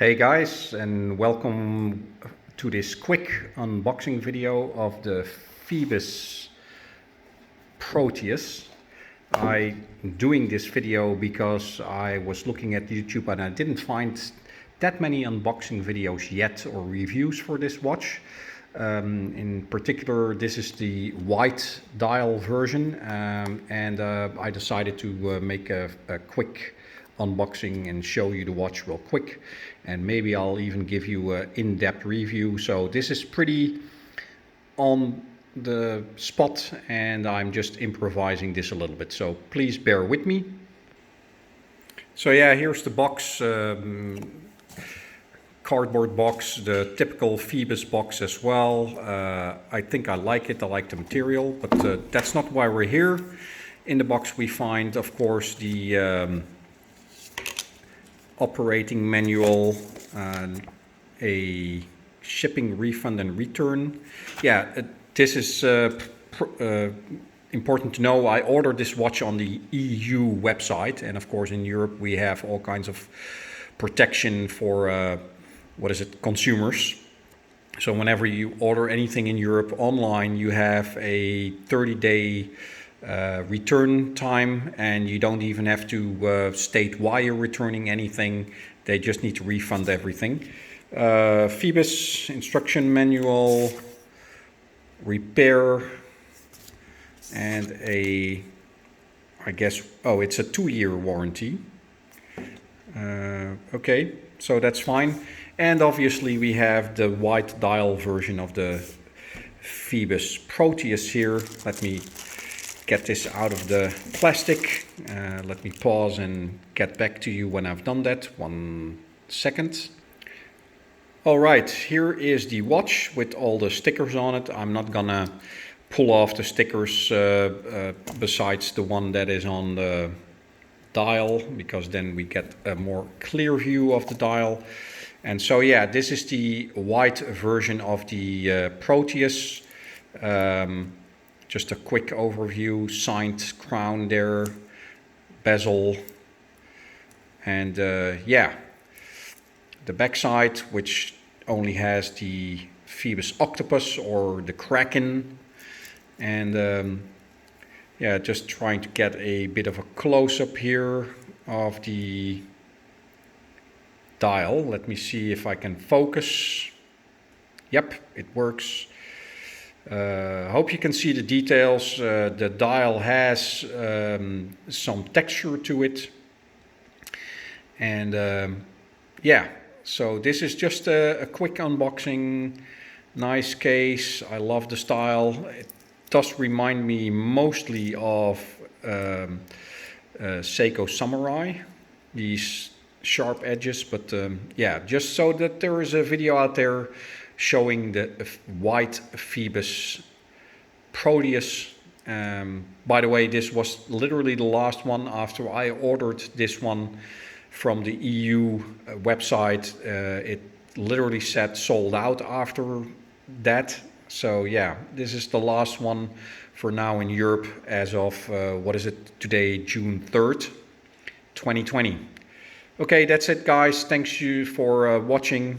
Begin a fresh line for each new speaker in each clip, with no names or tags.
Hey guys, and welcome to this quick unboxing video of the Phoibos Proteus. I'm doing this video because I was looking at YouTube and I didn't find that many unboxing videos yet or reviews for this watch. In particular, this is the white dial version, and I decided to make a quick unboxing and show you the watch real quick, and maybe I'll even give you an in-depth review. So this is pretty on the spot and I'm just improvising this a little bit, so please bear with me. So yeah, here's the box, cardboard box, the typical Phoibos box as well. I think I like it, I like the material, but that's not why we're here. In the box we find, of course, the operating manual, a shipping refund and return. Yeah, this is important to know. I ordered this watch on the EU website, and of course in Europe we have all kinds of protection for consumers. So whenever you order anything in Europe online, you have a 30-day return time, and you don't even have to state why you're returning anything. They just need to refund everything. Phoibos instruction manual, repair, and it's a 2-year warranty. Okay, so that's fine. And obviously we have the white dial version of the Phoibos Proteus here. Let me get this out of the plastic. Let me pause and get back to you when I've done that. 1 second. All right, here is the watch with all the stickers on it. I'm not gonna pull off the stickers besides the one that is on the dial, because then we get a more clear view of the dial. And so yeah, this is the white version of the Proteus. Just a quick overview: signed crown there, bezel, and yeah, the backside, which only has the Phoibos octopus or the kraken. And yeah, just trying to get a bit of a close-up here of the dial. Let me see if I can focus. Yep, it works. Hope you can see the details. The dial has some texture to it, and yeah, so this is just a quick unboxing. Nice case. I love the style. It does remind me mostly of Seiko Samurai, these sharp edges, but yeah, just so that there is a video out there showing the white Phoibos Proteus. By the way, this was literally the last one after I ordered this one from the EU website. It literally said sold out after that. So yeah, this is the last one for now in Europe as of, today, June 3rd, 2020. Okay, that's it guys. Thanks you for watching.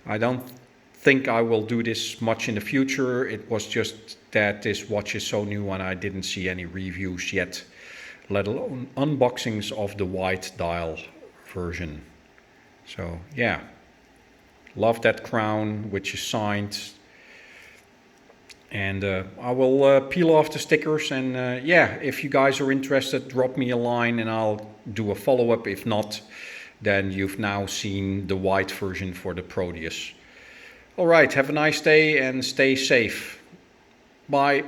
I don't think I will do this much in the future. It was just that this watch is so new and I didn't see any reviews yet, let alone unboxings of the white dial version. So yeah, love that crown, which is signed. And I will peel off the stickers, and yeah, if you guys are interested, drop me a line and I'll do a follow-up. If not, then you've now seen the white version for the Proteus. All right, have a nice day and stay safe. Bye.